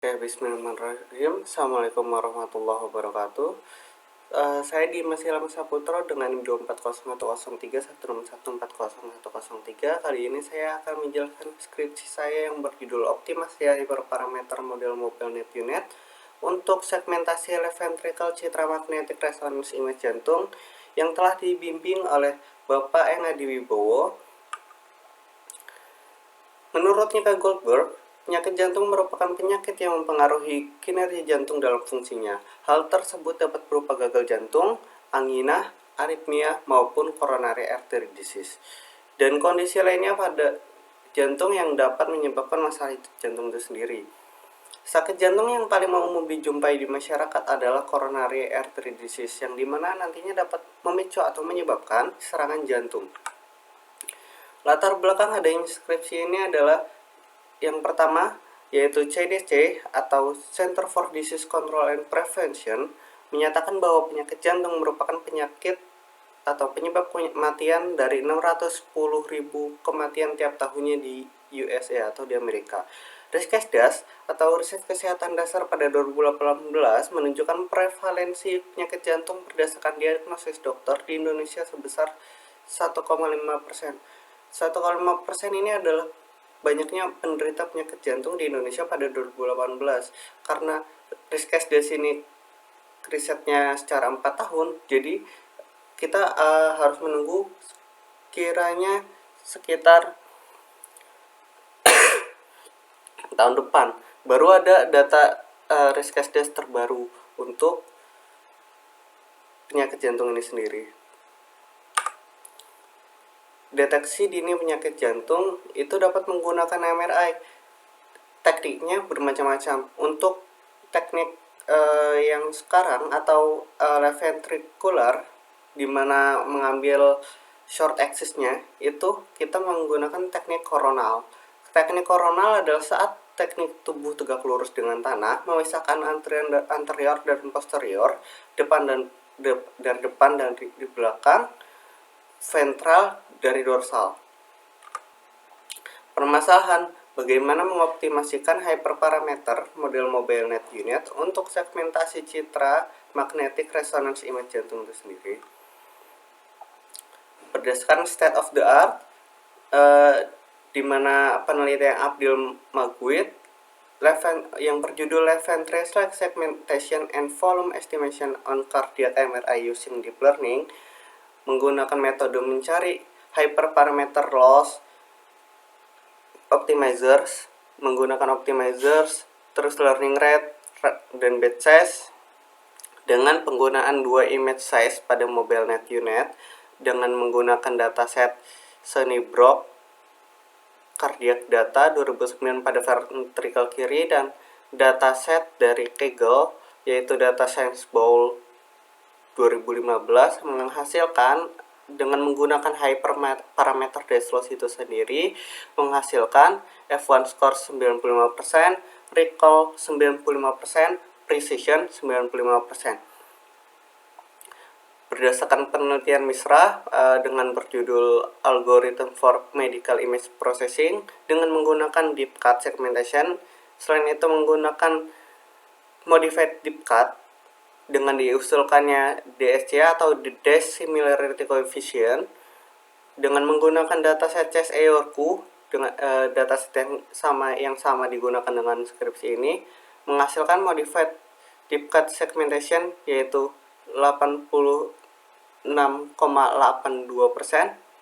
Oke, bismillahirrahmanirrahim. Assalamualaikum warahmatullahi wabarakatuh. Saya Dimas Ilham Saputra dengan NIM 240103161401103. Kali ini saya akan menjelaskan skripsi saya yang berjudul Optimasi Hyperparameter Model Mobile Net Unit untuk segmentasi left ventricle citra magnetic resonance image jantung yang telah dibimbing oleh Bapak Enadi Wibowo. Menurut Nika Goldberg, penyakit jantung merupakan penyakit yang mempengaruhi kinerja jantung dalam fungsinya. Hal tersebut dapat berupa gagal jantung, angina, aritmia, maupun coronary artery disease. Dan kondisi lainnya pada jantung yang dapat menyebabkan masalah jantung itu sendiri. Sakit jantung yang paling umum dijumpai di masyarakat adalah coronary artery disease, yang dimana nantinya dapat memicu atau menyebabkan serangan jantung. Latar belakang adanya skripsi ini adalah yang pertama, yaitu CDC atau Center for Disease Control and Prevention menyatakan bahwa penyakit jantung merupakan penyakit atau penyebab kematian dari 610.000 kematian tiap tahunnya di USA atau di Amerika. Riskesdas atau riset kesehatan dasar pada 2018 menunjukkan prevalensi penyakit jantung berdasarkan diagnosis dokter di Indonesia sebesar 1,5%. 1,5% ini adalah banyaknya penderita penyakit jantung di Indonesia pada 2018. Karena Riskesdas ini risetnya secara 4 tahun, jadi kita harus menunggu kiranya sekitar tahun depan baru ada data Riskesdas terbaru untuk penyakit jantung ini sendiri. Deteksi dini penyakit jantung itu dapat menggunakan MRI. Tekniknya bermacam-macam. Untuk teknik yang sekarang atau left ventricular, di mana mengambil short axis-nya, itu kita menggunakan teknik koronal. Teknik koronal adalah saat teknik tubuh tegak lurus dengan tanah, memisahkan anterior dan posterior, dari depan dan di belakang, ventral dari dorsal. Permasalahan, bagaimana mengoptimasikan hyperparameter model mobile net unit untuk segmentasi citra magnetic resonance image jantung itu sendiri. Berdasarkan state of the art, di mana penelitian Abdul Maguid yang berjudul Left Ventricular Segmentation and Volume Estimation on Cardiac MRI Using Deep Learning menggunakan metode mencari hyperparameter loss optimizers, terus learning rate dan batch size dengan penggunaan 2 image size pada mobile net unit dengan menggunakan dataset Sunnybrook cardiac data 2009 pada ventricle kiri dan dataset dari Kegel yaitu data Science Bowl 2015 menghasilkan dengan menggunakan hyperparameter Deslos itu sendiri menghasilkan F1 score 95%, recall 95%, precision 95%. Berdasarkan penelitian Misra dengan berjudul Algorithm for Medical Image Processing dengan menggunakan deep cut segmentation, selain itu menggunakan modified deep cut dengan diusulkannya DSC atau the Dash Similarity Coefficient dengan menggunakan dataset CSEORQ dengan dataset yang sama digunakan dengan skripsi ini menghasilkan modified deep cut segmentation yaitu 86,82%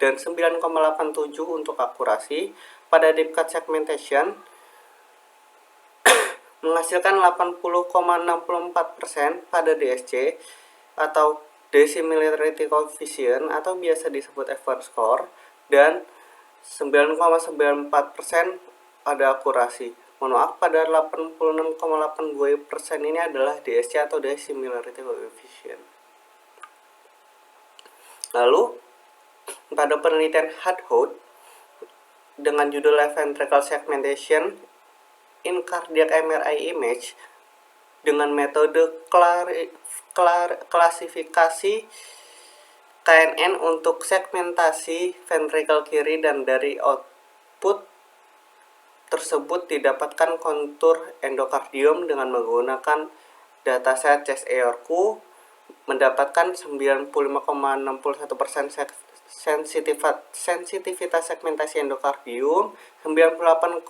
dan 9,87 untuk akurasi. Pada deep cut segmentation menghasilkan 80,64% pada DSC atau Dissimilarity Coefficient atau biasa disebut F1 score dan 9,94% pada akurasi. Mohon maaf, pada 86,82% ini adalah DSC atau Dissimilarity Coefficient. Lalu pada penelitian Hadhout dengan judul Left Ventricle Segmentation in Cardiac MRI Image dengan metode klasifikasi KNN untuk segmentasi ventricle kiri dan dari output tersebut didapatkan kontur endokardium dengan menggunakan dataset chest aorku, mendapatkan 95,61% sensitivitas segmentasi endokardium, 98,9%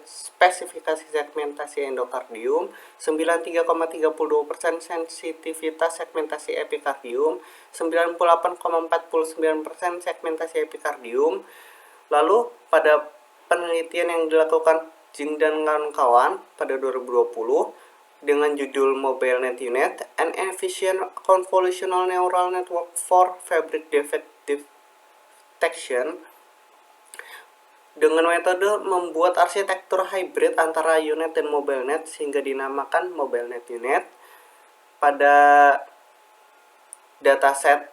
spesifikasi segmentasi endokardium, 93,32% sensitivitas segmentasi epikardium, 98,49% segmentasi epikardium. Lalu pada penelitian yang dilakukan Jing dan kawan-kawan pada 2020 dengan judul MobileNet Unit, an efficient convolutional neural network for fabric defect detection, dengan metode membuat arsitektur hybrid antara unit dan MobileNet sehingga dinamakan MobileNet Unit. Pada dataset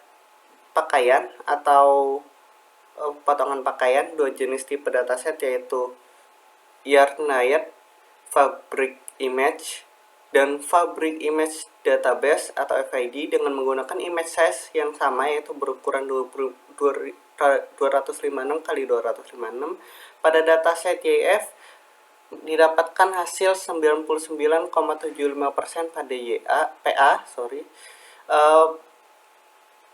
pakaian atau potongan pakaian, dua jenis tipe dataset yaitu Yarn-Knit Fabric Image dan Fabric Image Database atau FID dengan menggunakan image size yang sama yaitu berukuran 256 x 256. Pada dataset YF didapatkan hasil 99,75% pada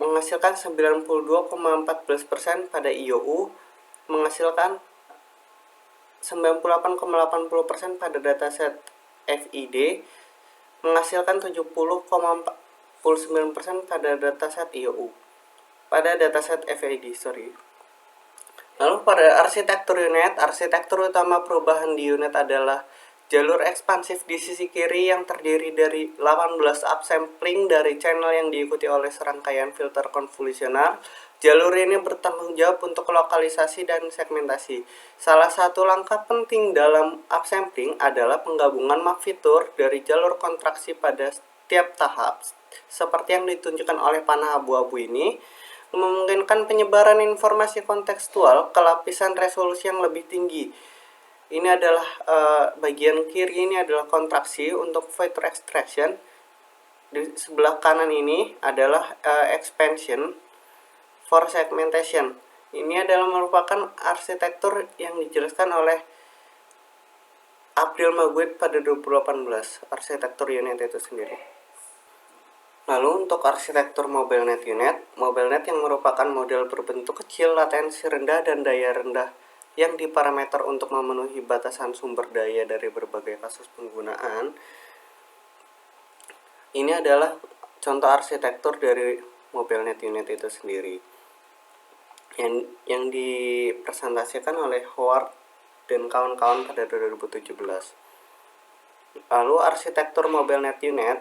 menghasilkan 92,14% pada IOU, menghasilkan 98,80% pada dataset FID, menghasilkan 70,49% pada dataset IOU. Pada dataset FID, Lalu pada arsitektur utama perubahan di unit adalah jalur ekspansif di sisi kiri yang terdiri dari 18 upsampling dari channel yang diikuti oleh serangkaian filter konvolusional. Jalur ini bertanggung jawab untuk lokalisasi dan segmentasi. Salah satu langkah penting dalam upsampling adalah penggabungan map fitur dari jalur kontraksi pada setiap tahap. Seperti yang ditunjukkan oleh panah abu-abu ini, memungkinkan penyebaran informasi kontekstual ke lapisan resolusi yang lebih tinggi. Ini adalah bagian kiri ini adalah kontraksi untuk feature extraction. Di sebelah kanan ini adalah expansion for segmentation. Ini adalah merupakan arsitektur yang dijelaskan oleh Abdel Maguid pada 2018, arsitektur unit itu sendiri. Lalu untuk arsitektur MobileNet Unit, MobileNet yang merupakan model berbentuk kecil, latensi rendah, dan daya rendah yang diparameter untuk memenuhi batasan sumber daya dari berbagai kasus penggunaan. Ini adalah contoh arsitektur dari MobileNet Unit itu sendiri yang dipresentasikan oleh Howard dan kawan-kawan pada 2017. Lalu arsitektur MobileNet Unit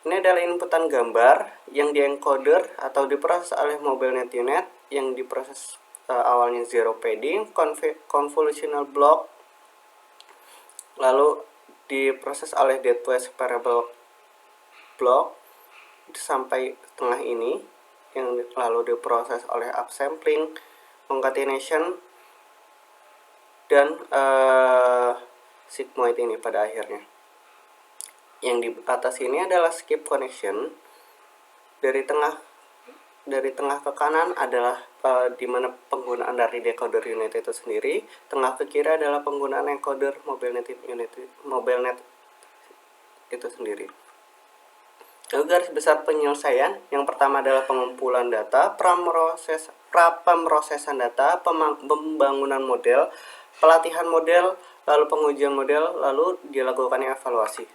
ini adalah inputan gambar yang diencoder atau diproses oleh MobileNet Unit yang diproses awalnya zero padding, convolutional block, lalu diproses oleh date-wise variable block sampai tengah ini, yang lalu diproses oleh upsampling, concatenation, dan sigmoid ini pada akhirnya. Yang di atas ini adalah skip connection. Dari tengah ke kanan adalah di mana penggunaan dari decoder unit itu sendiri. Tengah ke kiri adalah penggunaan encoder MobileNet itu sendiri. Lalu garis besar penyelesaian, yang pertama adalah pengumpulan data, pemrosesan data, pembangunan model, pelatihan model, lalu pengujian model, lalu dilakukan evaluasi.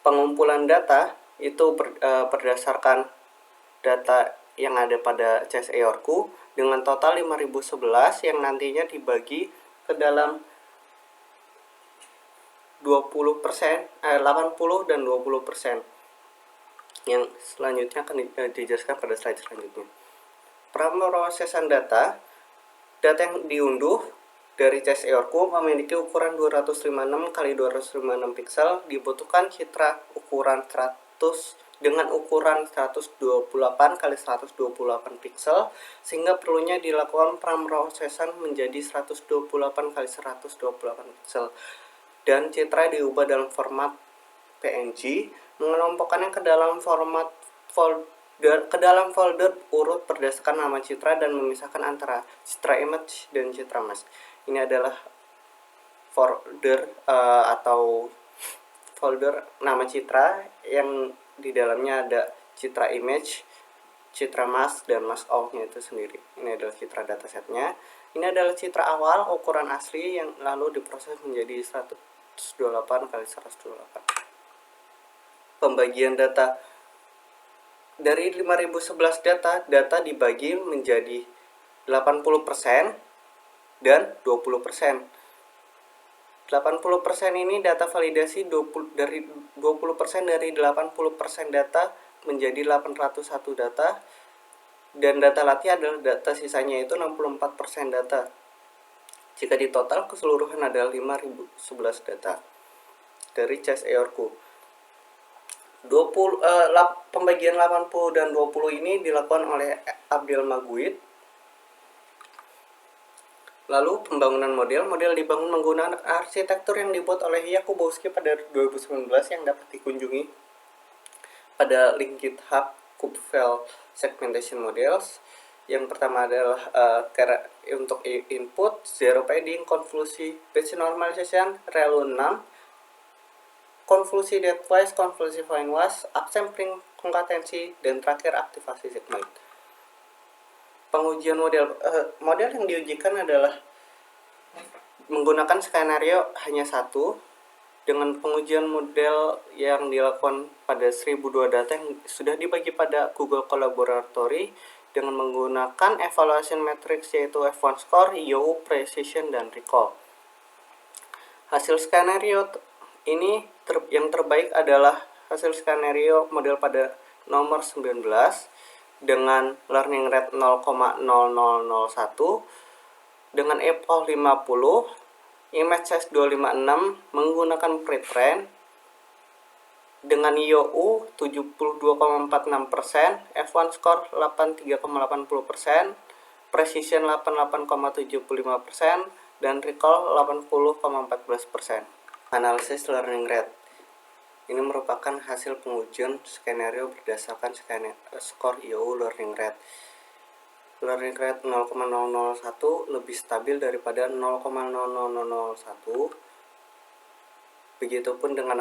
Pengumpulan data itu berdasarkan data yang ada pada chest aorku dengan total 5011 yang nantinya dibagi ke dalam 80 dan 20%. Yang selanjutnya akan dijelaskan pada slide selanjutnya. Pemrosesan data yang diunduh dari chest aorku memiliki ukuran 256 x 256 pixel, dibutuhkan citra ukuran 100 dengan ukuran 128 x 128 pixel, sehingga perlunya dilakukan pemrosesan menjadi 128 x 128 pixel, dan citra diubah dalam format PNG, mengelompokkannya ke dalam format ke dalam folder urut berdasarkan nama citra dan memisahkan antara citra image dan citra mask. Ini adalah folder atau folder nama citra yang di dalamnya ada citra image, citra mask, dan mask out-nya itu sendiri. Ini adalah citra datasetnya. Ini adalah citra awal ukuran asli yang lalu diproses menjadi 128 kali 128. Pembagian data dari 5011 data dibagi menjadi 80% dan 20%. 80% ini data validasi dari 20% dari 80% data menjadi 801 data, dan data latih adalah data sisanya itu 64% data. Jika ditotal keseluruhan adalah 5011 data dari Chess EORku. Pembagian 80 dan 20 ini dilakukan oleh Abdel Maguid. Lalu pembangunan model dibangun menggunakan arsitektur yang dibuat oleh Jakubowski pada 2019 yang dapat dikunjungi pada link GitHub Kubefeld Segmentation Models. Yang pertama adalah untuk input, zero padding, konvolusi, batch normalization, ReLU 6, konvolusi depthwise, konvolusi finewise, upsampling, konkatensi, dan terakhir aktivasi segment. Pengujian model yang diujikan adalah menggunakan skenario hanya satu, dengan pengujian model yang dilakukan pada 1002 data yang sudah dibagi pada Google Colaboratory dengan menggunakan evaluation matrix yaitu F1 score, IOU, precision, dan recall. Hasil skenario ini yang terbaik adalah hasil skenario model pada nomor 19 dengan learning rate 0,0001 dengan epoch 50, image size 256 menggunakan pretrain dengan IOU 72,46%, F1 score 83,80%, precision 88,75%, dan recall 80,14%. Analisis learning rate ini merupakan hasil pengujian skenario berdasarkan skor IOU learning rate. Learning rate 0,001 lebih stabil daripada 0,0001. Begitupun dengan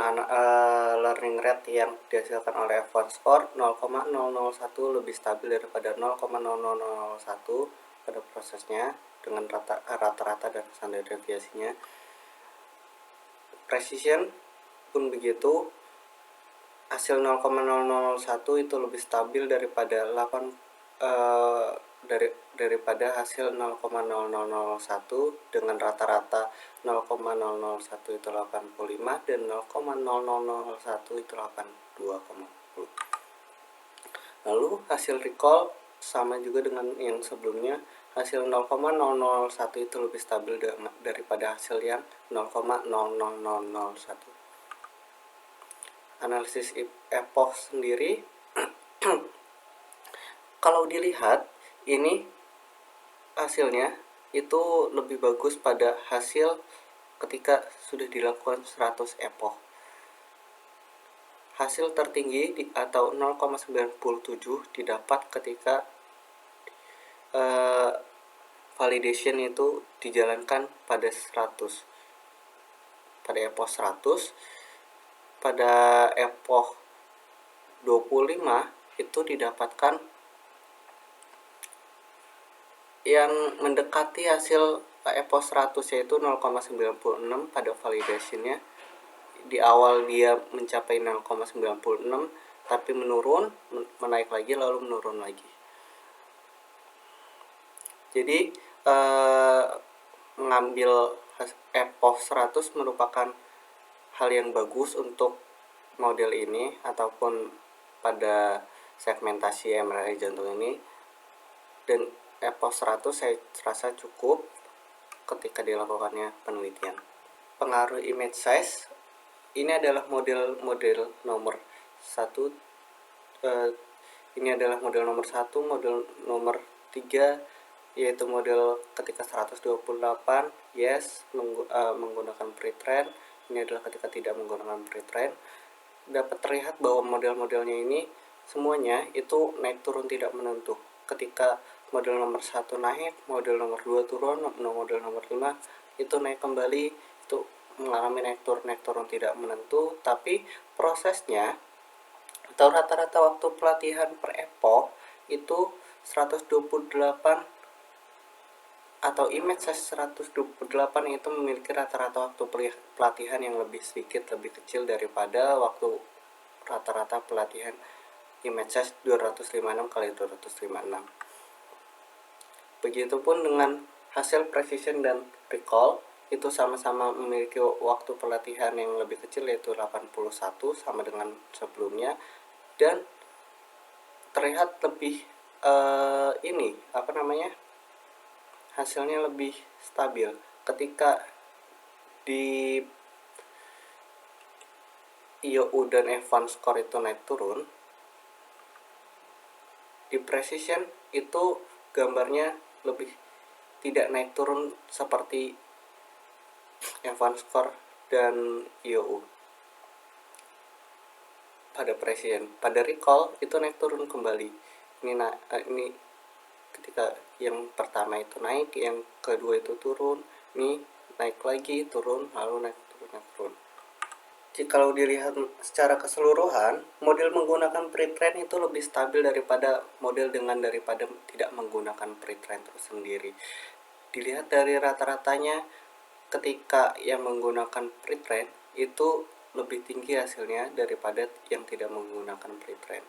learning rate yang dihasilkan oleh F1 score 0,001 lebih stabil daripada 0,0001 pada prosesnya dengan rata-rata dan standar deviasinya. Precision pun begitu, hasil 0,001 itu lebih stabil daripada daripada hasil 0,0001 dengan rata-rata 0,001 itu 85 dan 0,0001 itu 82,10. Lalu hasil recall sama juga dengan yang sebelumnya, hasil 0,001 itu lebih stabil daripada hasil yang 0,00001. Analisis epoch sendiri kalau dilihat ini hasilnya itu lebih bagus pada hasil ketika sudah dilakukan 100 epoch. Hasil tertinggi atau 0,97 didapat ketika validation itu dijalankan pada 100. Pada epoch 100, pada epoch 25 itu didapatkan yang mendekati hasil epoch 100 yaitu 0,96 pada validationnya. Di awal dia mencapai 0,96 tapi menurun, menaik lagi lalu menurun lagi. Jadi mengambil epoch 100 merupakan hal yang bagus untuk model ini ataupun pada segmentasi MRI jantung ini, dan epoch 100 saya rasa cukup ketika dilakukannya penelitian. Pengaruh image size ini adalah model nomor 1. Ini adalah model nomor 1, model nomor 3 yaitu model ketika 128 yes menggunakan pretrain. Ini adalah ketika tidak menggunakan pretrain. Dapat terlihat bahwa model-modelnya ini semuanya itu naik turun tidak menentu. Ketika model nomor 1 naik, model nomor 2 turun, model nomor 5 itu naik kembali, itu mengalami naik turun tidak menentu. Tapi prosesnya atau rata-rata waktu pelatihan per epoch itu 128 atau image size 128 itu memiliki rata-rata waktu pelatihan yang lebih sedikit, lebih kecil daripada waktu rata-rata pelatihan image size 256 kali 256. Begitupun dengan hasil precision dan recall, itu sama-sama memiliki waktu pelatihan yang lebih kecil, yaitu 81 sama dengan sebelumnya, dan terlihat lebih hasilnya lebih stabil ketika di IOU dan advance score itu naik turun. Di precision itu gambarnya lebih tidak naik turun seperti advance score dan IOU. Pada precision, pada recall itu naik turun kembali. Ini ketika yang pertama itu naik, yang kedua itu turun, ini naik lagi, turun, lalu naik turun. Jikalau dilihat secara keseluruhan, model menggunakan pre-train itu lebih stabil daripada model daripada tidak menggunakan pre-train itu sendiri. Dilihat dari rata-ratanya, ketika yang menggunakan pre-train itu lebih tinggi hasilnya daripada yang tidak menggunakan pre-train.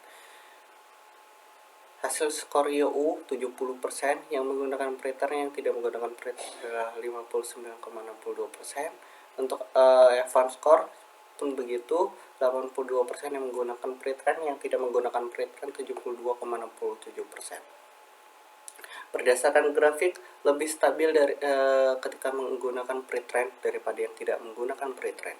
Hasil skor IOU 70%, yang menggunakan pre-train, yang tidak menggunakan pre-train adalah 59,62%. Untuk advance score pun begitu, 82% yang menggunakan pre-train, yang tidak menggunakan pre-train 72,67%. Berdasarkan grafik, lebih stabil dari ketika menggunakan pre-train daripada yang tidak menggunakan pre-train.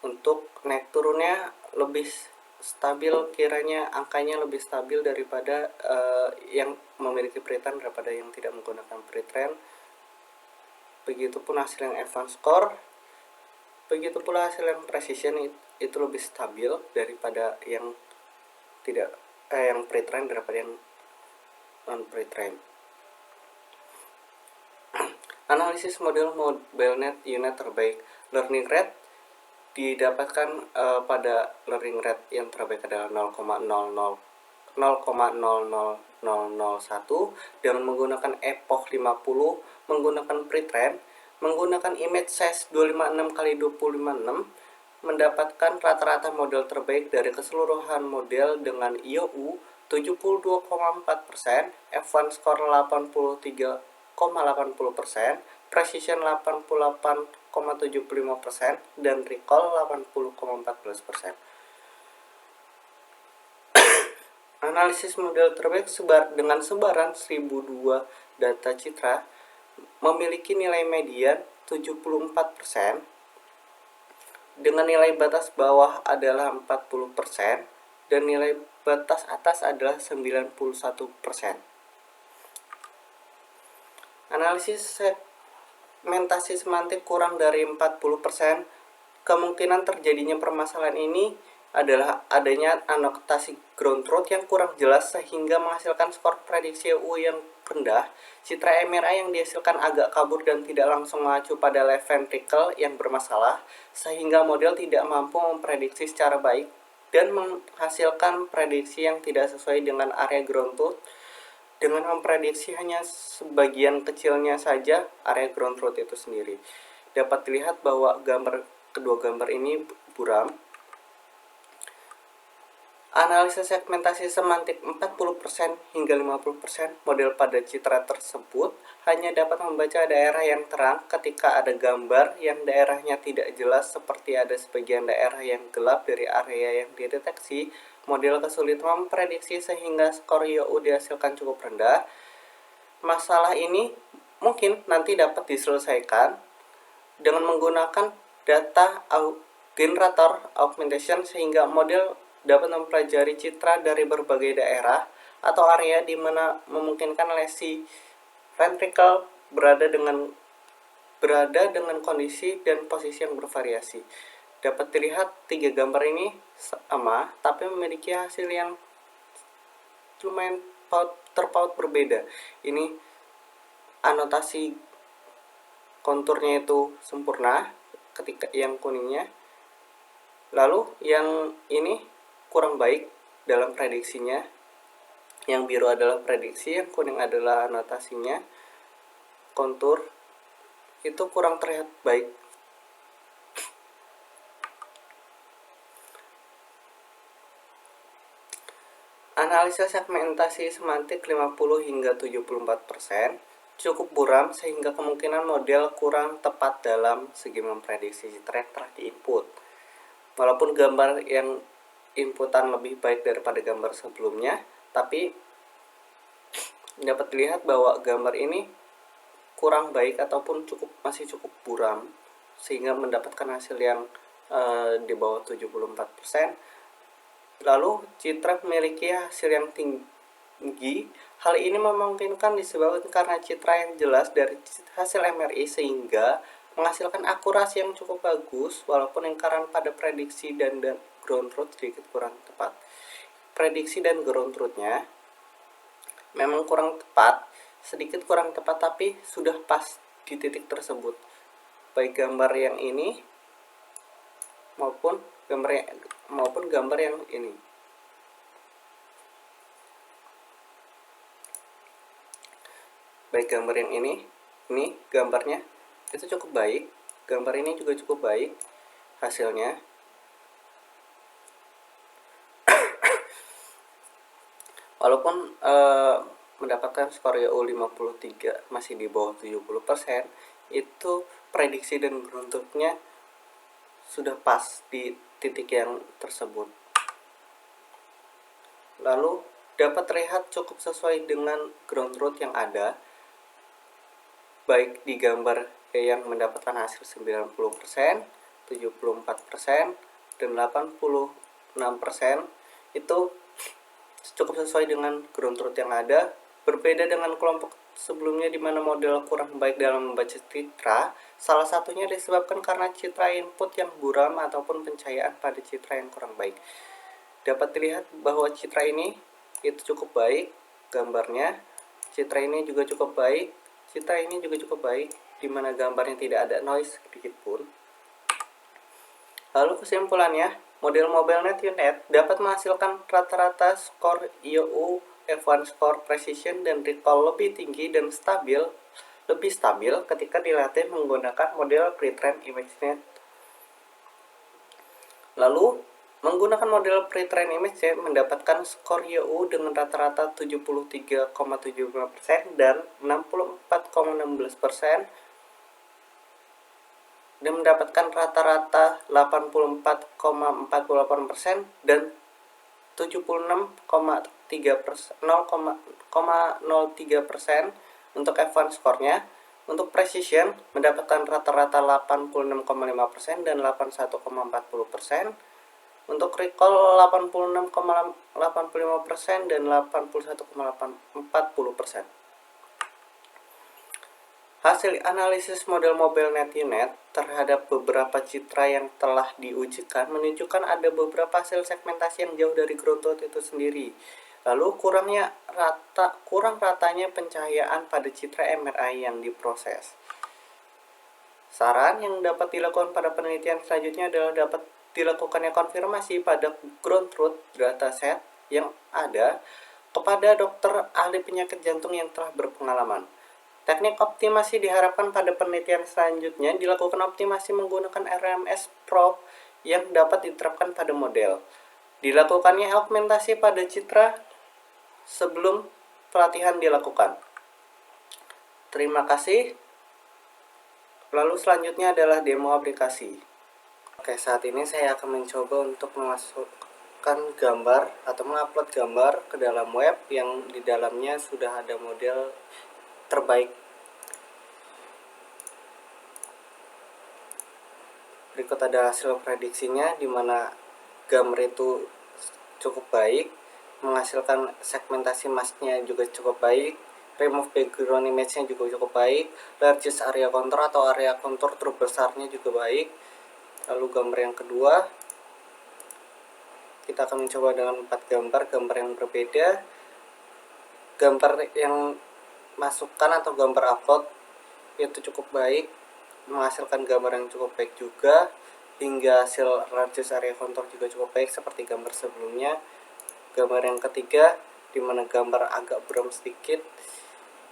Untuk naik turunnya lebih stabil, kiranya angkanya lebih stabil daripada yang memiliki pre-train daripada yang tidak menggunakan pre-train. Begitupun hasil yang advance score, begitu pula hasil yang precision itu lebih stabil daripada yang tidak yang pre-train daripada yang non pre-train. Analisis model MobileNet unit terbaik. Learning rate didapatkan pada learning rate yang terbaik adalah 0,001 dengan menggunakan epoch 50, menggunakan pre-train, menggunakan image size 256 kali 256, mendapatkan rata-rata model terbaik dari keseluruhan model dengan IOU 72,4%, advance score 83,80%, precision 88,75%, dan recall 80,14%. Analisis model terbaik dengan sebaran 1002 data citra memiliki nilai median 74%, dengan nilai batas bawah adalah 40% dan nilai batas atas adalah 91%. Analisis segmentasi semantik kurang dari 40%. Kemungkinan terjadinya permasalahan ini adalah adanya anotasi ground truth yang kurang jelas sehingga menghasilkan skor prediksi IOU yang rendah. Citra MRI yang dihasilkan agak kabur dan tidak langsung mengacu pada left ventricle yang bermasalah, sehingga model tidak mampu memprediksi secara baik dan menghasilkan prediksi yang tidak sesuai dengan area ground truth. Dengan memprediksi hanya sebagian kecilnya saja area ground truth itu sendiri. Dapat dilihat bahwa kedua gambar ini buram. Analisis segmentasi semantik 40% hingga 50% model pada citra tersebut hanya dapat membaca daerah yang terang ketika ada gambar yang daerahnya tidak jelas, seperti ada sebagian daerah yang gelap dari area yang dideteksi. Model kesulitan memprediksi sehingga skor IOU dihasilkan cukup rendah. Masalah ini mungkin nanti dapat diselesaikan dengan menggunakan data generator augmentation, sehingga model dapat mempelajari citra dari berbagai daerah atau area di mana memungkinkan lesi ventricle berada dengan kondisi dan posisi yang bervariasi. dapat dilihat tiga gambar ini sama, tapi memiliki hasil yang lumayan terpaut berbeda. Ini anotasi konturnya itu sempurna ketika yang kuningnya, lalu yang ini kurang baik dalam prediksinya. Yang biru adalah prediksi, yang kuning adalah anotasinya. Kontur itu kurang terlihat baik. Analisa segmentasi semantik 50 hingga 74% cukup buram sehingga kemungkinan model kurang tepat dalam segi memprediksi citra yang telah diinput. Walaupun gambar yang inputan lebih baik daripada gambar sebelumnya, tapi dapat dilihat bahwa gambar ini kurang baik ataupun masih cukup buram sehingga mendapatkan hasil yang di bawah 74%. Lalu citra memiliki hasil yang tinggi. Hal ini memungkinkan disebabkan karena citra yang jelas dari hasil MRI sehingga menghasilkan akurasi yang cukup bagus walaupun lingkaran pada prediksi dan ground truth sedikit kurang tepat. Prediksi dan ground truthnya memang kurang tepat, sedikit kurang tepat, tapi sudah pas di titik tersebut. Baik gambar yang ini maupun gambar yang ini. Baik gambar yang ini gambarnya itu cukup baik, gambar ini juga cukup baik hasilnya. Walaupun mendapatkan skor YU 53 masih di bawah 70%, itu prediksi dan ground truth-nya sudah pas di titik yang tersebut. Lalu dapat terlihat cukup sesuai dengan ground truth yang ada, baik di gambar yang mendapatkan hasil 90%, 74%, dan 86%, itu cukup sesuai dengan ground truth yang ada. Berbeda dengan kelompok sebelumnya di mana model kurang baik dalam membaca citra, salah satunya disebabkan karena citra input yang buram ataupun pencahayaan pada citra yang kurang baik. Dapat dilihat bahwa citra ini itu cukup baik gambarnya, citra ini juga cukup baik, citra ini juga cukup baik, di mana gambarnya tidak ada noise sedikit pun. Lalu kesimpulannya, model MobileNet UNet dapat menghasilkan rata-rata skor IOU, F1 score precision dan recall lebih tinggi dan lebih stabil ketika dilatih menggunakan model pre-trained ImageNet. Lalu, menggunakan model pre-trained ImageNet mendapatkan skor IOU dengan rata-rata 73,75% dan 64,16%, dan mendapatkan rata-rata 84,48% dan 76,03% untuk F1 skornya. Untuk precision mendapatkan rata-rata 86,5% dan 81,40%. Untuk recall 86,85% dan 81,40%. Hasil analisis model MobileNet UNet terhadap beberapa citra yang telah diujikan menunjukkan ada beberapa hasil segmentasi yang jauh dari ground truth itu sendiri. Lalu kurang ratanya pencahayaan pada citra MRI yang diproses. Saran yang dapat dilakukan pada penelitian selanjutnya adalah dapat dilakukannya konfirmasi pada ground truth dataset yang ada kepada dokter ahli penyakit jantung yang telah berpengalaman. Teknik optimasi diharapkan pada penelitian selanjutnya dilakukan optimasi menggunakan RMS probe yang dapat diterapkan pada model. Dilakukannya augmentasi pada citra sebelum pelatihan dilakukan. Terima kasih. Lalu selanjutnya adalah demo aplikasi. Oke, saat ini saya akan mencoba untuk memasukkan gambar atau mengupload gambar ke dalam web yang di dalamnya sudah ada model terbaik. Berikut ada hasil prediksinya, di mana gambar itu cukup baik, menghasilkan segmentasi masknya juga cukup baik, remove background image-nya juga cukup baik, largest area contour atau area kontur terbesarnya juga baik, Lalu gambar yang kedua, kita akan mencoba dengan 4 gambar yang berbeda. Gambar yang masukkan atau gambar upload itu cukup baik, menghasilkan gambar yang cukup baik juga, hingga hasil radius area kontur juga cukup baik seperti gambar sebelumnya. Gambar yang ketiga, dimana gambar agak buram sedikit,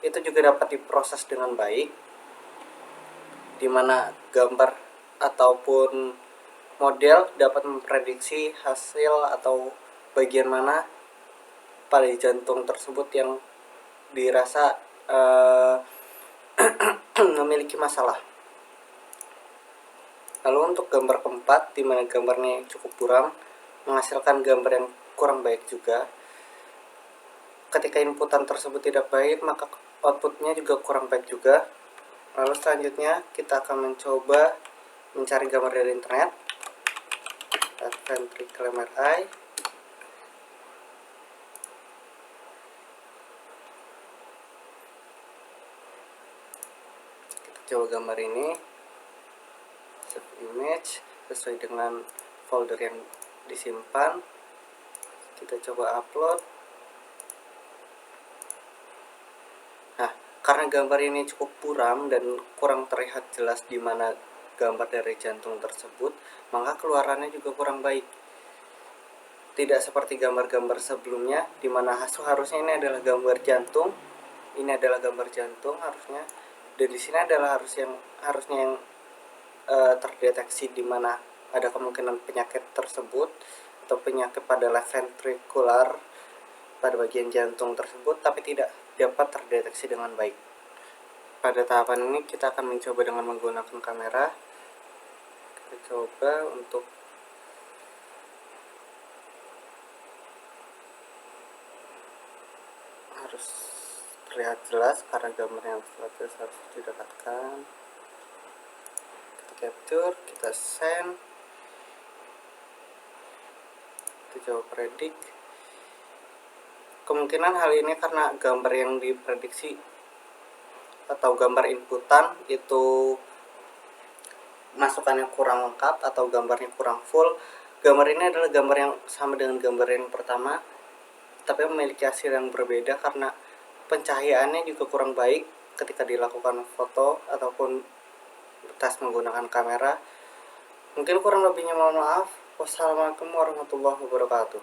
itu juga dapat diproses dengan baik, dimana gambar ataupun model dapat memprediksi hasil atau bagian mana pada jantung tersebut yang dirasa memiliki masalah. Lalu untuk gambar keempat, di mana gambarnya cukup buram, menghasilkan gambar yang kurang baik juga. Ketika inputan tersebut tidak baik, maka outputnya juga kurang baik juga. Lalu selanjutnya kita akan mencoba mencari gambar dari internet. Ventricle MRI. Kita coba gambar ini, save image sesuai dengan folder yang disimpan. Kita coba upload. Nah, karena gambar ini cukup buram dan kurang terlihat jelas di mana gambar dari jantung tersebut, maka keluarannya juga kurang baik. Tidak seperti gambar-gambar sebelumnya, di mana harusnya ini adalah gambar jantung, ini adalah gambar jantung harusnya, dan di sini adalah harusnya yang terdeteksi di mana ada kemungkinan penyakit tersebut atau penyakit pada left ventricular pada bagian jantung tersebut, tapi tidak dapat terdeteksi dengan baik. Pada tahapan ini kita akan mencoba dengan menggunakan kamera. Kita coba untuk harus terlihat jelas karena gambar yang jelas harus didekatkan. Kita capture, kita send, kita coba predik. Kemungkinan hal ini karena gambar yang diprediksi atau gambar inputan itu masukannya kurang lengkap atau gambarnya kurang full. Gambar ini adalah gambar yang sama dengan gambar yang pertama, tapi memiliki hasil yang berbeda karena pencahayaannya juga kurang baik ketika dilakukan foto ataupun tes menggunakan kamera. Mungkin kurang lebihnya mohon maaf. Wassalamualaikum warahmatullahi wabarakatuh.